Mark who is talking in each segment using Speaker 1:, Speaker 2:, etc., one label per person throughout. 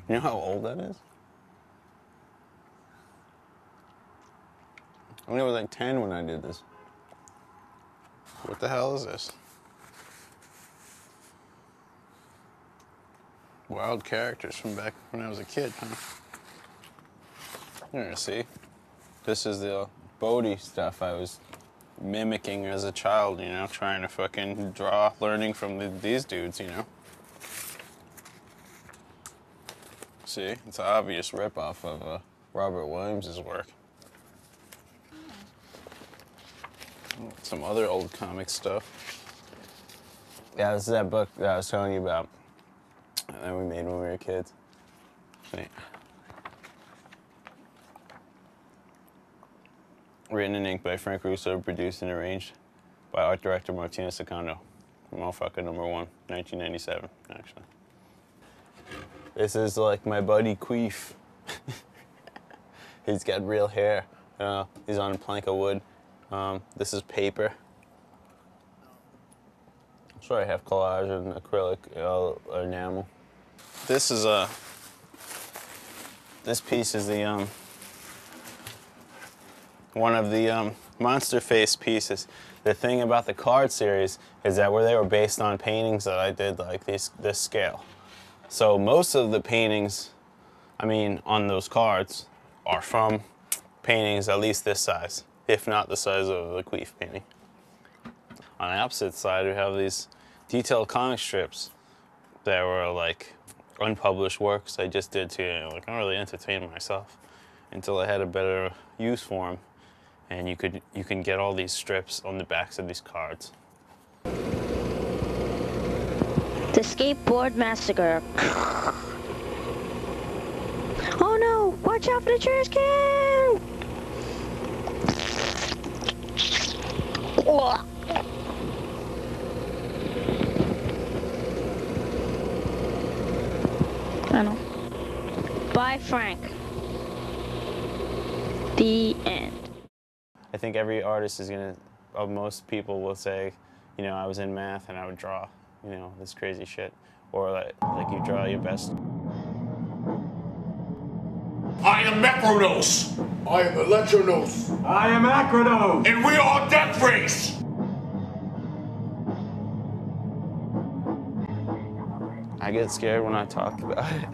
Speaker 1: You know how old that is? I mean, I was like 10 when I did this. What the hell is this? Wild characters from back when I was a kid, huh? Here, see? This is the Bodhi stuff I was mimicking as a child, you know, trying to fucking draw, learning from these dudes, you know? See? It's an obvious ripoff of Robert Williams' work. Some other old comic stuff. Yeah, this is that book that I was telling you about that we made when we were kids. See? Written in ink by Frank Russo, produced and arranged by art director Martina. Motherfucker #1, 1997, actually. This is like my buddy Queef. He's got real hair. He's on a plank of wood. This is paper. So I have collage and acrylic enamel. This is this piece is the one of the monster face pieces. The thing about the card series is that they were based on paintings that I did like this scale. So most of the paintings, I mean, on those cards are from paintings at least this size, if not the size of the Queef painting. On the opposite side, we have these detailed comic strips that were like unpublished works I just did to, you know, like, I don't really entertain myself until I had a better use for them. And you can get all these strips on the backs of these cards.
Speaker 2: The skateboard massacre. Oh no! Watch out for the trash can! I know. Bye, Frank. The end.
Speaker 1: I think every artist is gonna, most people will say, you know, I was in math and I would draw, you know, this crazy shit. Or like you draw your best.
Speaker 3: I am Macronos.
Speaker 4: I am Electronos.
Speaker 5: I am Acronos.
Speaker 3: And we are DETHRACE.
Speaker 1: I get scared when I talk about it.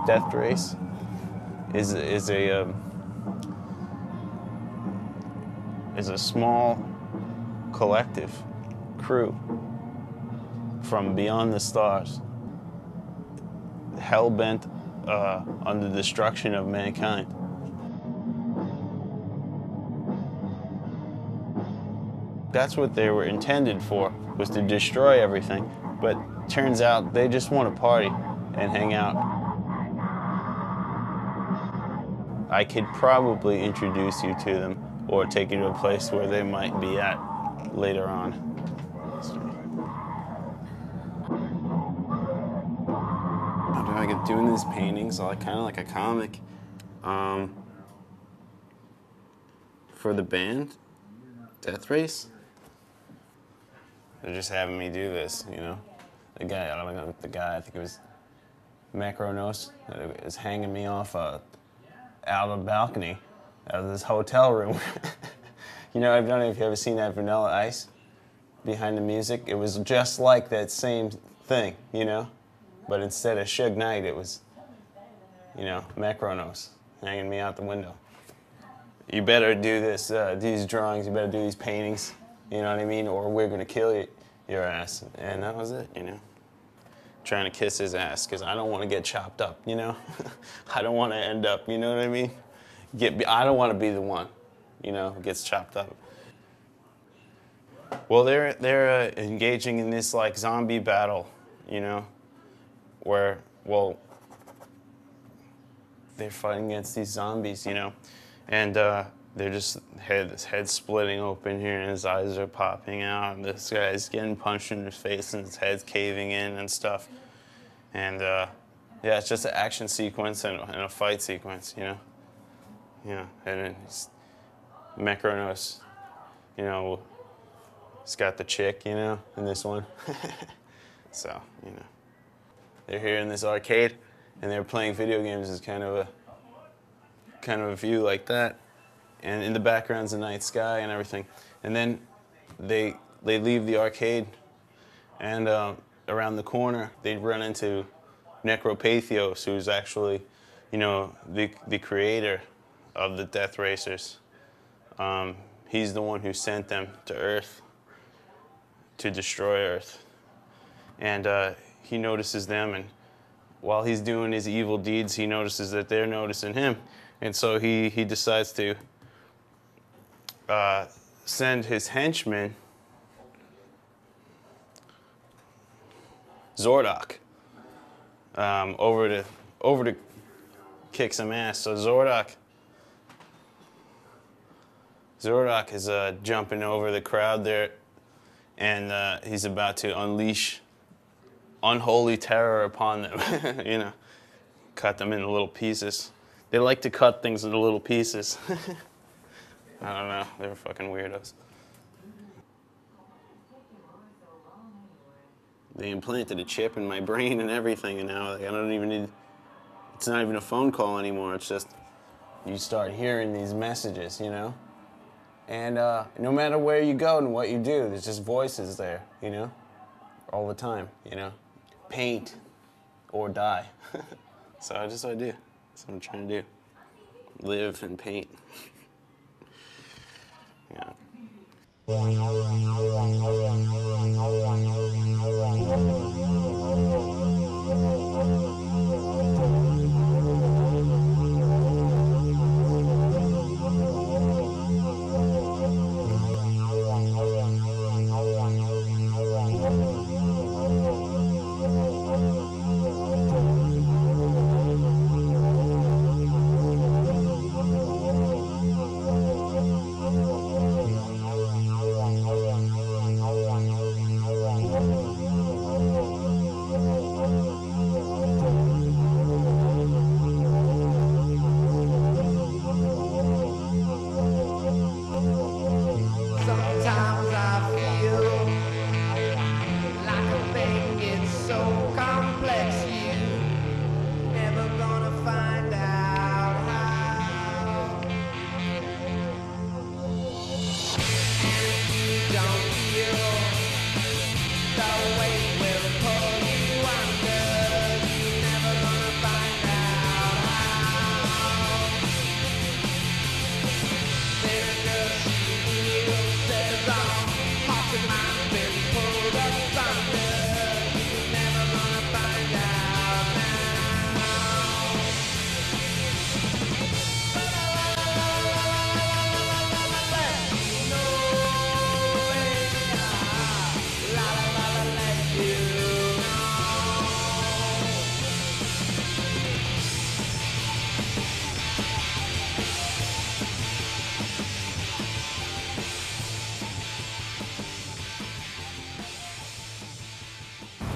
Speaker 1: DETHRACE is a small collective crew from beyond the stars, hell-bent on the destruction of mankind. That's what they were intended for, was to destroy everything. But turns out they just want to party and hang out. I could probably introduce you to them or take you to a place where they might be at later on. How do I get doing these paintings? Like kind of like a comic. For the band, DETHRACE, they're just having me do this, you know. The guy, I don't know the guy, I think it was Macronos, that is hanging me off out of the balcony out of this hotel room. You know, I don't know if you've ever seen that Vanilla Ice behind the music. It was just like that same thing, you know? But instead of Suge Knight, it was, you know, Macronos hanging me out the window. You better do this, these drawings, you better do these paintings, you know what I mean? Or we're gonna kill your ass. And that was it, you know? Trying to kiss his ass, because I don't want to get chopped up, you know? I don't want to end up, you know what I mean? I don't want to be the one, you know, who gets chopped up. Well, they're engaging in this, like, zombie battle, you know? Where, well, they're fighting against these zombies, you know? And they're just, his head's splitting open here and his eyes are popping out and this guy's getting punched in the face and his head's caving in and stuff. And yeah, it's just an action sequence and a fight sequence, you know? Yeah, and then Macronos, you know, he's got the chick, you know, in this one. So, you know, they're here in this arcade and they're playing video games as kind of a view like that. And in the background's the night sky and everything. And then they leave the arcade and around the corner they run into Necropathos, who's actually, you know, the creator of the Death Racers. He's the one who sent them to Earth to destroy Earth. And he notices them, and while he's doing his evil deeds, he notices that they're noticing him. And so he decides to send his henchman, Zordok, over to kick some ass. So Zordok is jumping over the crowd there, and he's about to unleash unholy terror upon them. You know, cut them into little pieces. They like to cut things into little pieces. I don't know, they're fucking weirdos. They implanted a chip in my brain and everything, and now like, I don't even need, it's not even a phone call anymore, it's just, you start hearing these messages, you know? And no matter where you go and what you do, there's just voices there, you know? All the time, you know? Paint or die. So that's what I do. That's what I'm trying to do. Live and paint. Yeah.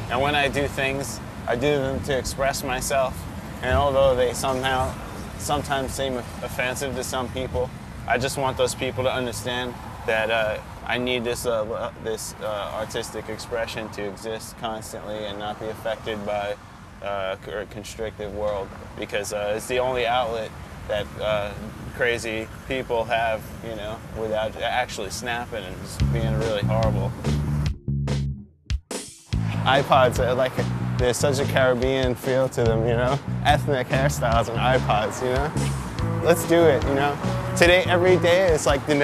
Speaker 1: And when I do things, I do them to express myself. And although they sometimes seem offensive to some people, I just want those people to understand that I need this artistic expression to exist constantly and not be affected by a constrictive world, because it's the only outlet that crazy people have, you know, without actually snapping and just being really horrible. iPods are like, there's such a Caribbean feel to them, you know? Ethnic hairstyles and iPods, you know? Let's do it, you know? Today, every day, it's like the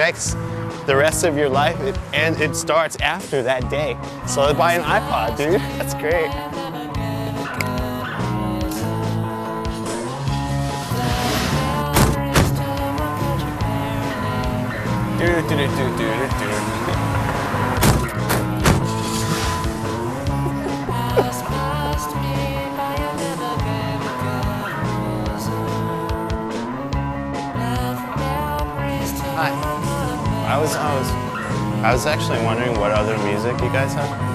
Speaker 1: rest of your life, and it starts after that day. So buy an iPod, dude. That's great. Hi. I was actually wondering what other music you guys have.